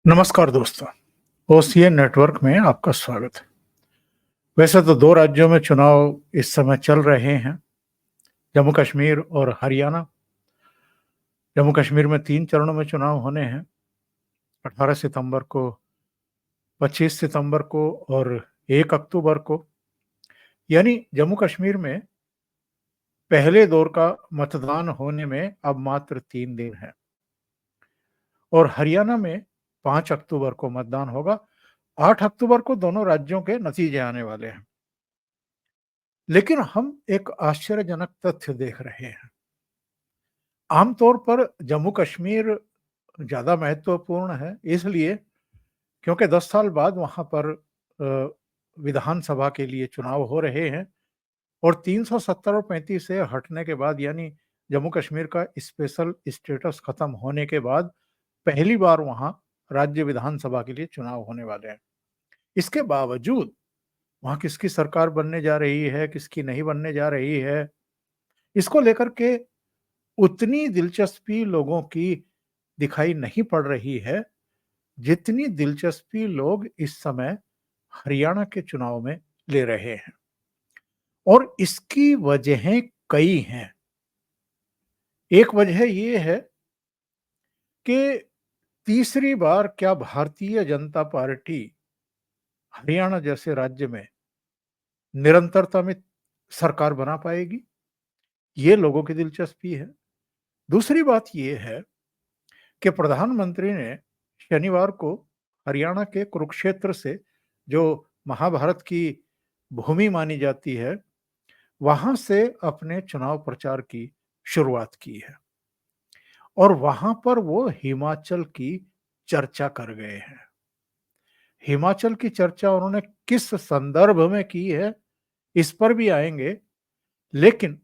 नमस्कार दोस्तों, OCN network में आपका स्वागत है। वैसे तो 2 राज्यों में चुनाव इस समय चल रहे हैं, जम्मू कश्मीर और हरियाणा। जम्मू कश्मीर में 3 चरणों में चुनाव होने हैं, 18 सितंबर को, 25 सितंबर को और 1 अक्टूबर को। यानी जम्मू कश्मीर में पहले दौर का मतदान होने में अब मात्र 3 दिन है और हरियाणा में 5 अक्टूबर को मतदान होगा। 8 अक्टूबर को दोनों राज्यों के नतीजे आने वाले हैं। लेकिन हम एक आश्चर्यजनक तथ्य देख रहे हैं। आमतौर पर जम्मू कश्मीर ज़्यादा महत्वपूर्ण है इसलिए क्योंकि 10 साल बाद वहाँ पर अ, विधानसभा के लिए चुनाव हो रहे हैं और 370 और 35 से हटने के बाद यानी जम्मू कश्मीर का स्पेशल स्टेटस खत्म होने के बाद पहली बार वहाँ राज्य विधानसभा के लिए चुनाव होने वाले हैं। इसके बावजूद वहाँ किसकी सरकार बनने जा रही है, किसकी नहीं बनने जा रही है, इसको लेकर के उतनी दिलचस्पी लोगों की दिखाई नहीं पड़ रही है, जितनी दिलचस्पी लोग इस समय हरियाणा के चुनाव में ले रहे हैं और इसकी वजहें कई हैं। एक वजह ये है कि तीसरी बार क्या भारतीय जनता पार्टी हरियाणा जैसे राज्य में निरंतरता में सरकार बना पाएगी? ये लोगों की दिलचस्पी है। दूसरी बात ये है कि प्रधानमंत्री ने शनिवार को हरियाणा के कुरुक्षेत्र से जो महाभारत की भूमि मानी जाती है, वहां से अपने चुनाव प्रचार की शुरुआत की है और वहां पर वो हिमाचल की चर्चा कर गए हैं। हिमाचल की चर्चा उन्होंने किस संदर्भ में की है, इस पर भी आएंगे। लेकिन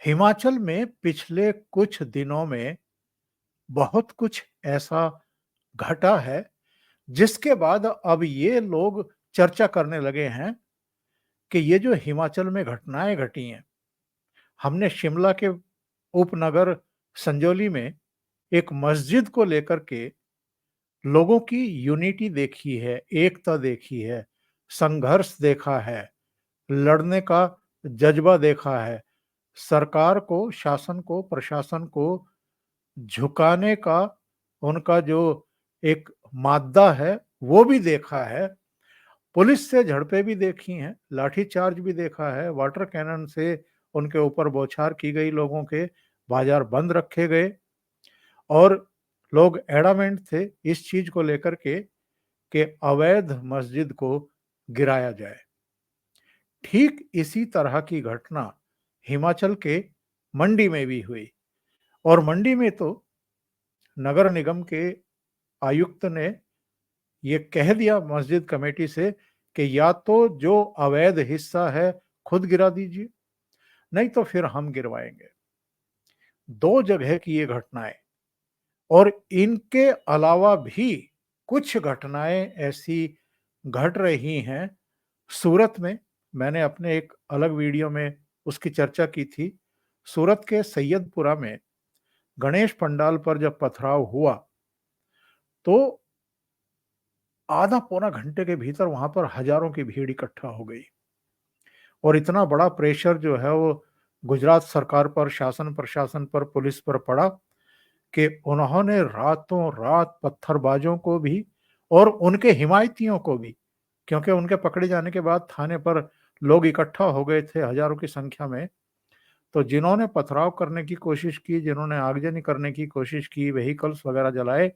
हिमाचल में पिछले कुछ दिनों में बहुत कुछ ऐसा घटा है जिसके बाद अब ये लोग चर्चा करने लगे हैं कि ये जो हिमाचल में घटनाएं घटी हैं, हमने शिमला के उपनगर संजौली में एक मस्जिद को लेकर के लोगों की यूनिटी देखी है, एकता देखी है, संघर्ष देखा है, लड़ने का जज्बा देखा है, सरकार को, शासन को, प्रशासन को झुकाने का उनका जो एक मादा है, वो भी देखा है। पुलिस से झड़पें भी देखी हैं, लाठीचार्ज भी देखा है, वाटर कैनन से उनके ऊपर बौछार की गई लोगों के, बाजार बंद रखे गए और लोग एडामेंट थे इस चीज को लेकर के कि अवैध मस्जिद को गिराया जाए। ठीक इसी तरह की घटना हिमाचल के मंडी में भी हुई और मंडी में तो नगर निगम के आयुक्त ने ये कह दिया मस्जिद कमेटी से कि या तो जो अवैध हिस्सा है खुद गिरा दीजिए, नहीं तो फिर हम गिरवाएंगे। 2 जगह की ये घटनाएं और इनके अलावा भी कुछ घटनाएं ऐसी घट रही हैं। सूरत में मैंने अपने एक अलग वीडियो में उसकी चर्चा की थी। सूरत के सैयदपुरा में गणेश पंडाल पर जब पथराव हुआ तो आधा पौना घंटे के भीतर वहां पर हजारों की भीड़ इकट्ठा हो गई और इतना बड़ा प्रेशर जो है वो गुजरात सरकार पर, शासन प्रशासन पर, पुलिस पर पड़ा कि उन्होंने रातों रात पत्थरबाजों को भी और उनके हिमायतियों को भी, क्योंकि उनके पकड़े जाने के बाद थाने पर लोग इकट्ठा हो गए थे हजारों की संख्या में, तो जिन्होंने पथराव करने की कोशिश की, जिन्होंने आगजनी करने की कोशिश की, व्हीकल्स वगैरह जलाए,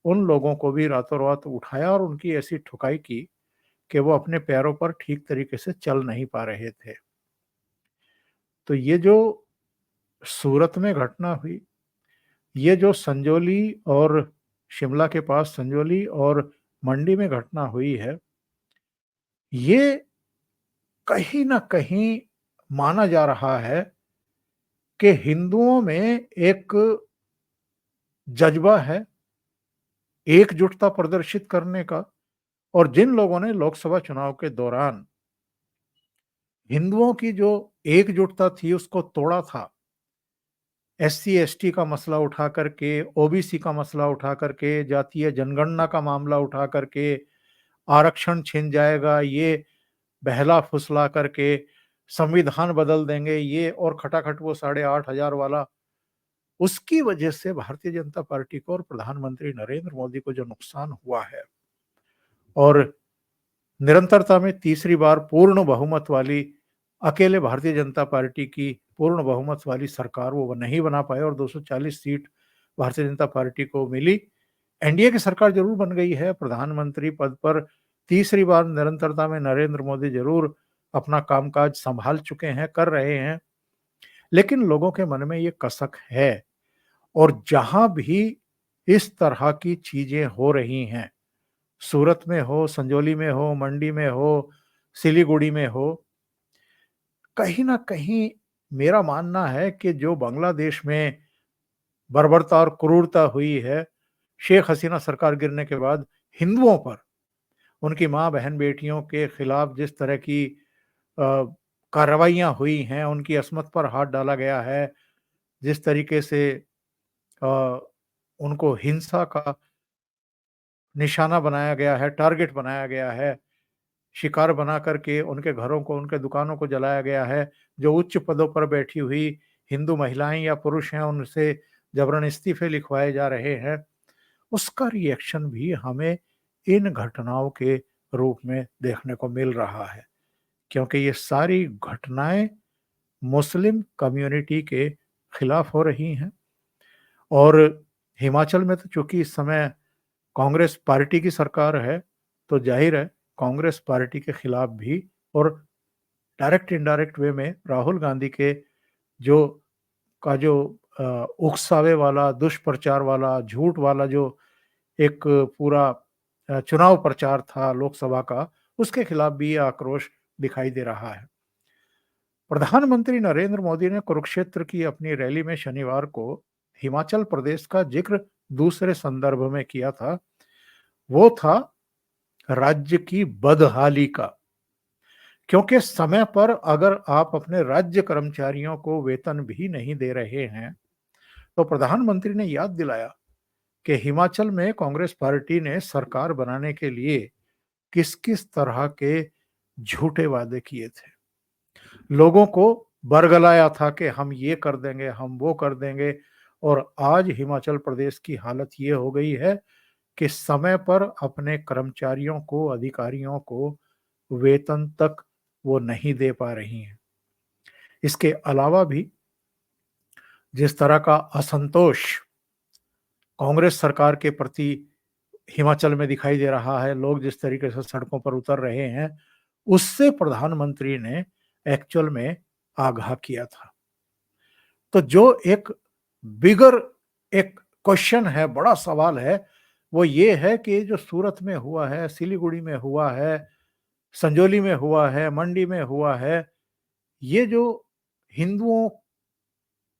उन लोगों को भी रातों रात उठाया और उनकी ऐसी ठुकाई की कि वो अपने पैरों पर ठीक तरीके से चल नहीं पा रहे थे। तो ये जो सूरत में घटना हुई, ये जो संजौली और शिमला के पास संजौली और मंडी में घटना हुई है, ये कहीं न कहीं माना जा रहा है कि हिंदुओं में एक जज़्बा है, एकजुटता प्रदर्शित करने का। और जिन लोगों ने लोकसभा चुनाव के दौरान हिंदुओं की जो एकजुटता थी उसको तोड़ा था, एससी एसटी का मसला उठा करके, ओबीसी का मसला उठा करके, जातीय जनगणना का मामला उठा करके, आरक्षण छिन जाएगा, ये बहला फुसला करके संविधान बदल देंगे, ये और खटाखट वो 8,500 वाला। उसकी वजह से भारतीय जनता पार्टी को और प्रधानमंत्री नरेंद्र मोदी को जो नुकसान हुआ है, और निरंतरता में तीसरी बार पूर्ण बहुमत वाली, अकेले भारतीय जनता पार्टी की पूर्ण बहुमत वाली सरकार वो नहीं बना पाए और 240 सीट भारतीय जनता पार्टी को मिली। एनडीए की सरकार जरूर बन गई है, प्रधानमंत्री पद पर तीसरी बार निरंतरता में नरेंद्र मोदी जरूर अपना कामकाज संभाल चुके हैं, कर रहे हैं, लेकिन लोगों के मन में ये कसक है। और जहां भी इस तरह की चीजें हो रही हैं, सूरत में हो, संजौली में हो, मंडी में हो, सिलीगुड़ी में हो, कहीं ना कहीं मेरा मानना है कि जो बांग्लादेश में बर्बरता और क्रूरता हुई है शेख हसीना सरकार गिरने के बाद हिंदुओं पर, उनकी माँ बहन बेटियों के खिलाफ जिस तरह की कार्रवाइयां हुई हैं, उनकी अस्मत पर हाथ डाला गया है, जिस तरीके से अ, उनको हिंसा का निशाना बनाया गया है, टारगेट बनाया गया है, शिकार बना करके उनके घरों को, उनके दुकानों को जलाया गया है, जो उच्च पदों पर बैठी हुई हिंदू महिलाएं या पुरुष हैं उनसे जबरन इस्तीफे लिखवाए जा रहे हैं, उसका रिएक्शन भी हमें इन घटनाओं के रूप में देखने को मिल रहा है। क्योंकि ये सारी घटनाएं मुस्लिम कम्युनिटी के खिलाफ हो रही हैं। और हिमाचल में तो चूंकि इस समय कांग्रेस पार्टी की सरकार है, तो जाहिर है कांग्रेस पार्टी के खिलाफ भी और डायरेक्ट इनडायरेक्ट वे में राहुल गांधी के जो का जो उकसावे वाला, दुष्प्रचार वाला, झूठ वाला जो एक पूरा चुनाव प्रचार था लोकसभा का, उसके खिलाफ भी ये आक्रोश दिखाई दे रहा है। प्रधानमंत्री नरेंद्र मोदी ने कुरुक्षेत्र की अपनी रैली में शनिवार को हिमाचल प्रदेश का जिक्र दूसरे संदर्भ में किया था। वो था राज्य की बदहाली का। क्योंकि समय पर अगर आप अपने राज्य कर्मचारियों को वेतन भी नहीं दे रहे हैं, तो प्रधानमंत्री ने याद दिलाया कि हिमाचल में कांग्रेस पार्टी ने सरकार बनाने के लिए किस किस तरह के झूठे वादे किए थे, लोगों को बरगलाया था कि हम ये कर देंगे, हम वो कर देंगे। और आज हिमाचल प्रदेश की हालत ये हो गई है कि समय पर अपने कर्मचारियों को, अधिकारियों को वेतन तक वो नहीं दे पा रही हैं। इसके अलावा भी जिस तरह का असंतोष कांग्रेस सरकार के प्रति हिमाचल में दिखाई दे रहा है, लोग जिस तरीके से सड़कों पर उतर रहे हैं, उससे प्रधानमंत्री ने एक्चुअल में आगाह किया था। तो जो एक बिगर एक क्वेश्चन है, बड़ा सवाल है, वो ये है कि जो सूरत में हुआ है, सिलीगुड़ी में हुआ है, संजौली में हुआ है, मंडी में हुआ है, ये जो हिंदुओं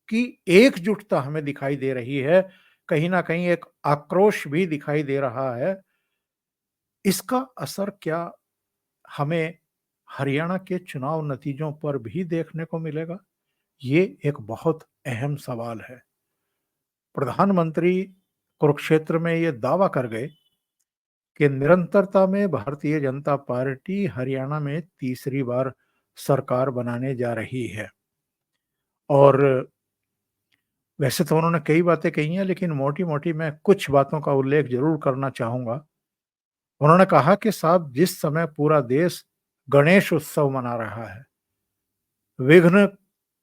की एकजुटता हमें दिखाई दे रही है, कहीं ना कहीं एक आक्रोश भी दिखाई दे रहा है। इसका असर क्या हमें हरियाणा के चुनाव नतीजों पर भी देखने को मिलेगा? ये एक बहुत अहम सवाल है। प्रधानमंत्री कुरुक्षेत्र में ये दावा कर गए कि निरंतरता में भारतीय जनता पार्टी हरियाणा में तीसरी बार सरकार बनाने जा रही है। और वैसे तो उन्होंने कई बातें कही हैं, लेकिन मोटी-मोटी मैं कुछ बातों का उल्लेख ज़रूर करना चाहूँगा। उन्होंने कहा कि साहब, जिस समय पूरा देश गणेश उत्सव मना रहा है, विघ्न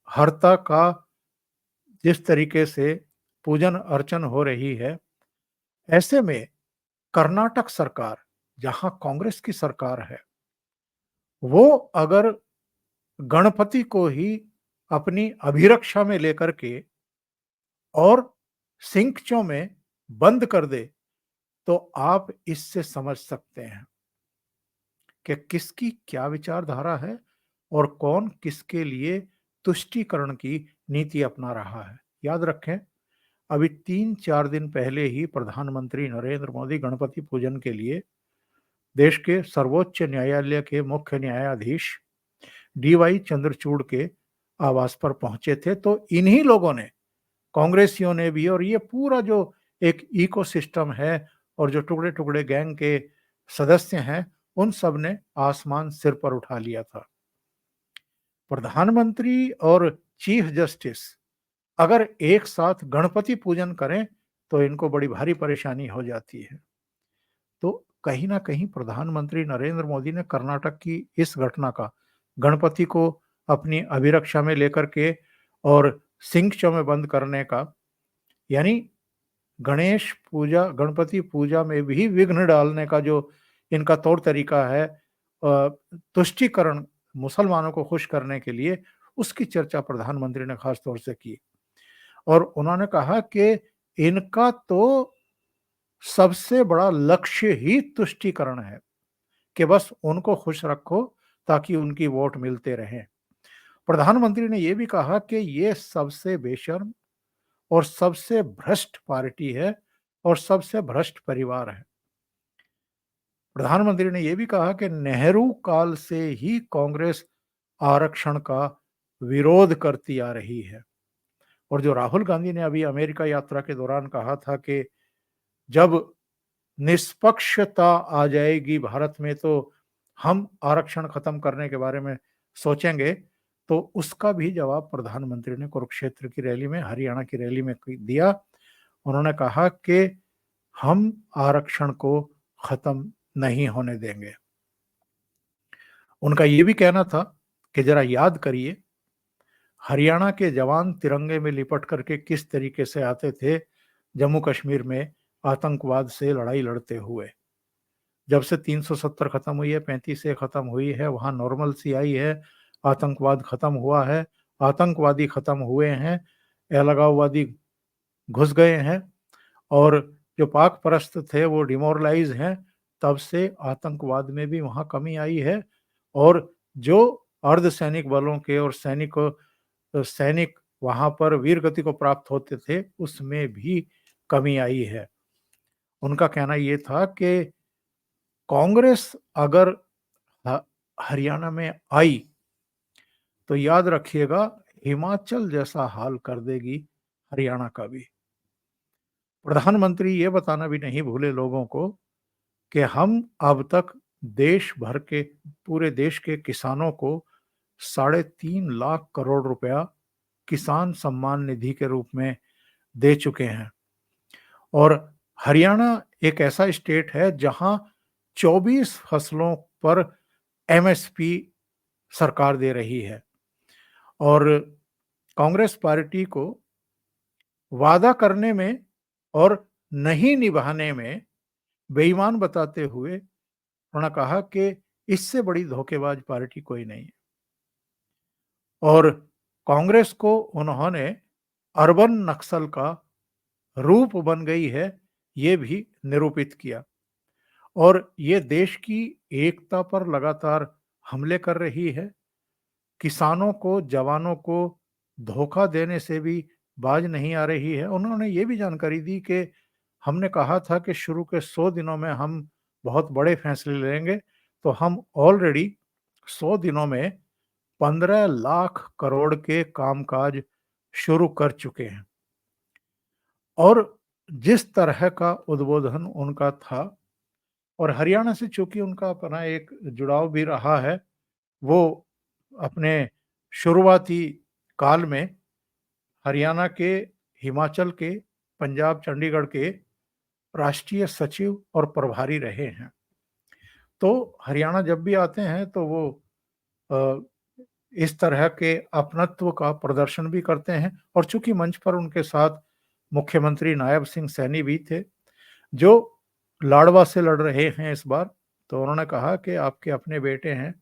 हर्ता का जिस तरीके से पूजन अर्चन हो रही है, ऐसे में कर्नाटक सरकार, जहां कांग्रेस की सरकार है, वो अगर गणपति को ही अपनी अभिरक्षा में लेकर के और सिंकचों में बंद कर दे, तो आप इससे समझ सकते हैं कि किसकी क्या विचारधारा है और कौन किसके लिए तुष्टीकरण की नीति अपना रहा है। याद रखें, अभी 3-4 दिन पहले ही प्रधानमंत्री नरेंद्र मोदी गणपति पूजन के लिए देश के सर्वोच्च न्यायालय के मुख्य न्यायाधीश डीवाई चंद्रचूड़ के आवास पर पहुंचे थे। तो इन्हीं लोगों ने कांग्रेसियों ने भी, और ये पूरा जो एक इकोसिस्टम है और जो टुकड़े-टुकड़े गैंग के सदस्य हैं, उन सब ने आसमान सिर पर उठा लिया था। प्रधानमंत्री और चीफ जस्टिस अगर एक साथ गणपति पूजन करें, तो इनको बड़ी भारी परेशानी हो जाती है। तो कहीं न कहीं प्रधानमंत्री नरेंद्र मोदी ने कर्नाटक की इस घटना का, गणपति को अपनी अभिरक्षा में लेकर के और सिंकचो में बंद करने का, यानी गणेश पूजा, गणपति पूजा में भी विघ्न डालने का जो इनका तौर तरीका है, तुष्टीकरण, मुसलमानों को खुश करने के लिए, उसकी चर्चा प्रधानमंत्री ने खास तौर से की। और उन्होंने कहा कि इनका तो सबसे बड़ा लक्ष्य ही तुष्टीकरण है, कि बस उनको खुश रखो ताकि उनकी वोट मिलते रहें। प्रधानमंत्री ने यह भी कहा कि ये सबसे बेशर्म और सबसे भ्रष्ट पार्टी है और सबसे भ्रष्ट परिवार है। प्रधानमंत्री ने यह भी कहा कि नेहरू काल से ही कांग्रेस आरक्षण का विरोध करती आ रही है। और जो राहुल गांधी ने अभी अमेरिका यात्रा के दौरान कहा था कि जब निष्पक्षता आ जाएगी भारत में तो हम आरक्षण खत्म करने के बारे में सोचेंगे, तो उसका भी जवाब प्रधानमंत्री ने कुरुक्षेत्र की रैली में, हरियाणा की रैली में दिया। उन्होंने कहा कि हम आरक्षण को खत्म नहीं होने देंगे। उनका ये भी कहना था कि जरा याद करिए, हरियाणा के जवान तिरंगे में लिपट करके किस तरीके से आते थे जम्मू कश्मीर में आतंकवाद से लड़ाई लड़ते हुए। जब से 370 खत्म हुई है, 35 से खत्म हुई है, वहां नॉर्मल सी आई है, आतंकवाद खत्म हुआ है, आतंकवादी खत्म हुए हैं, अलगाववादी घुस गए हैं, और जो पाक परस्त थे वो डिमोरलाइज हैं। तब से आतंकवाद में भी वहां कमी आई है, और जो अर्धसैनिक बलों के और सैनिक वहां पर वीर गति को प्राप्त होते थे, उसमें भी कमी आई है। उनका कहना यह था कि कांग्रेस अगर हरियाणा में आई तो याद रखिएगा, हिमाचल जैसा हाल कर देगी हरियाणा का भी। प्रधानमंत्री ये बताना भी नहीं भूले लोगों को कि हम अब तक देश भर के, पूरे देश के किसानों को 3.5 लाख करोड़ रुपया किसान सम्मान निधि के रूप में दे चुके हैं। और हरियाणा एक ऐसा स्टेट है जहां 24 फसलों पर एमएसपी सरकार दे रही है। और कांग्रेस पार्टी को वादा करने में और नहीं निभाने में बेईमान बताते हुए उन्होंने कहा कि इससे बड़ी धोखेबाज पार्टी कोई नहीं है। और कांग्रेस को उन्होंने अर्बन नक्सल का रूप बन गई है, ये भी निरूपित किया। और ये देश की एकता पर लगातार हमले कर रही है, किसानों को, जवानों को धोखा देने से भी बाज नहीं आ रही है। उन्होंने ये भी जानकारी दी कि हमने कहा था कि शुरू के 100 दिनों में हम बहुत बड़े फैसले लेंगे, तो हम ऑलरेडी 100 दिनों में 15 लाख करोड़ के कामकाज शुरू कर चुके हैं। और जिस तरह का उद्बोधन उनका था, और हरियाणा से चूंकि उनका अपना एक जुड़ाव भी रहा है, वो अपने शुरुआती काल में हरियाणा के, हिमाचल के, पंजाब, चंडीगढ़ के राष्ट्रीय सचिव और प्रभारी रहे हैं। तो हरियाणा जब भी आते हैं तो वो अ, इस तरह के अपनत्व का प्रदर्शन भी करते हैं। और चूंकि मंच पर उनके साथ मुख्यमंत्री नायब सिंह सैनी भी थे, जो लाडवा से लड़ रहे हैं इस बार, तो उन्होंने कहा कि आपके अपने बेटे हैं,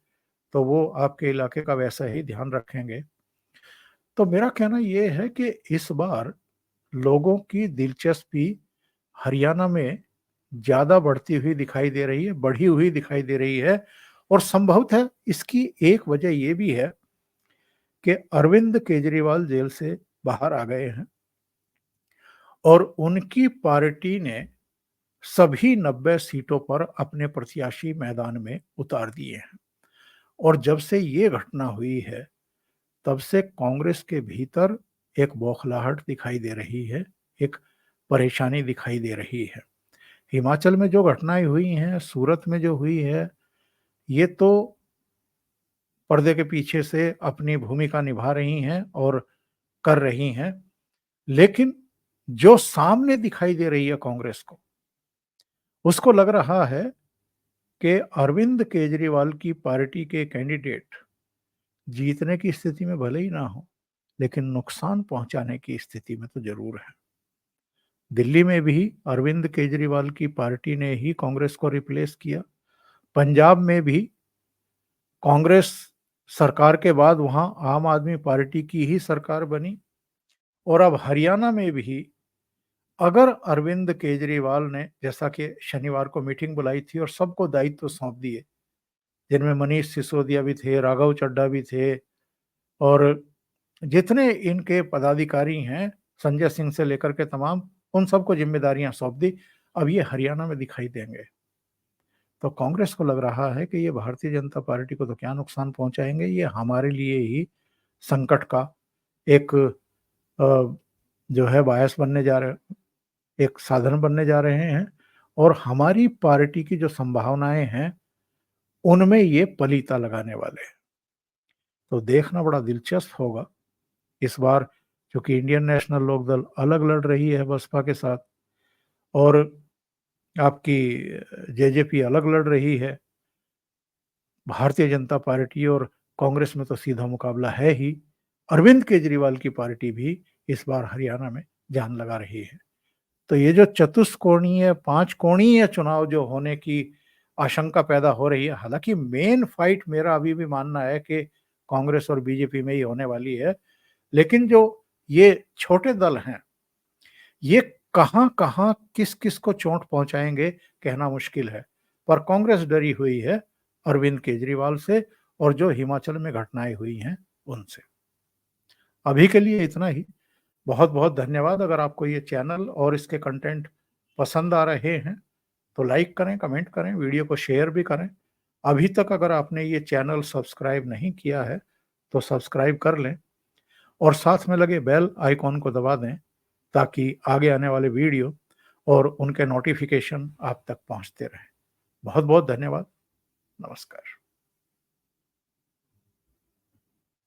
तो वो आपके इलाके का वैसा ही ध्यान रखेंगे। तो मेरा कहना यह है कि इस बार लोगों की दिलचस्पी हरियाणा में ज़्यादा बढ़ती हुई दिखाई दे रही है, बढ़ी हुई दिखाई दे रही है। और संभवतः इसकी एक वजह ये भी है कि अरविंद केजरीवाल जेल से बाहर आ गए हैं और उनकी पार्टी ने सभी 90 सीटों पर अपने प्रत्याशी मैदान में उतार दिए हैं। और जब से ये घटना हुई है, तब से कांग्रेस के भीतर एक बौखलाहट दिखाई दे रही है, एक परेशानी दिखाई दे रही है। हिमाचल में जो घटनाएँ हुई हैं, सूरत में जो हुई है, ये तो पर्दे के पीछे से अपनी भूमिका निभा रही हैं और कर रही हैं। लेकिन जो सामने दिखाई दे रही है कांग्रेस को, उसको लग रहा है कि अरविंद केजरीवाल की पार्टी के कैंडिडेट जीतने की स्थिति में भले ही ना हो, लेकिन नुकसान पहुंचाने की स्थिति में तो जरूर है। दिल्ली में भी अरविंद केजरीवाल की पार्टी ने ही कांग्रेस को रिप्लेस किया। पंजाब में भी कांग्रेस सरकार के बाद वहां आम आदमी पार्टी की ही सरकार बनी। और अब हरियाणा में भी अगर अरविंद केजरीवाल ने, जैसा कि शनिवार को मीटिंग बुलाई थी और सबको दायित्व सौंप दिए, जिनमें मनीष सिसोदिया भी थे, राघव चड्ढा भी थे और जितने इनके पदाधिकारी हैं, संजय सिंह से लेकर के तमाम, उन सबको जिम्मेदारियां सौंप दी। अब ये हरियाणा में दिखाई देंगे। तो कांग्रेस को लग रहा है कि ये भारतीय जनता पार्टी को तो क्या नुकसान पहुंचाएंगे, ये हमारे लिए ही संकट का एक जो है बायस बनने जा रहे, एक साधन बनने जा रहे हैं और हमारी पार्टी की जो संभावनाएं हैं उनमें ये पलीता लगाने वाले हैं। तो देखना बड़ा दिलचस्प होगा इस बार, क्योंकि इंडियन नेशनल लोकदल अलग लड़ रही है बसपा के साथ और आपकी जेजेपी अलग लड़ रही है। भारतीय जनता पार्टी और कांग्रेस में तो सीधा मुकाबला है ही। अरविंद केजरीवाल की पार्टी भी इस बार हरियाणा में जान लगा रही है। तो ये जो चतुष्कोणीय, पांच कोणीय चुनाव जो होने की आशंका पैदा हो रही है, हालांकि मेन फाइट मेरा अभी भी मानना है कि कांग्रेस और बीजेपी में ही होने वाली है, लेकिन जो ये छोटे दल हैं, ये कहां कहां किस किस को चोट पहुंचाएंगे कहना मुश्किल है। पर कांग्रेस डरी हुई है अरविंद केजरीवाल से और जो हिमाचल में घटनाएं हुई हैं उनसे। अभी के लिए इतना ही। बहुत बहुत धन्यवाद। अगर आपको ये चैनल और इसके कंटेंट पसंद आ रहे हैं तो लाइक करें, कमेंट करें, वीडियो को शेयर भी करें। अभी तक अगर आपने ये चैनल सब्सक्राइब नहीं किया है तो सब्सक्राइब कर लें और साथ में लगे बेल आइकॉन को दबा दें ताकि आगे आने वाले वीडियो और उनके नोटिफिकेशन आप तक पहुंचते रहें। बहुत बहुत धन्यवाद। नमस्कार।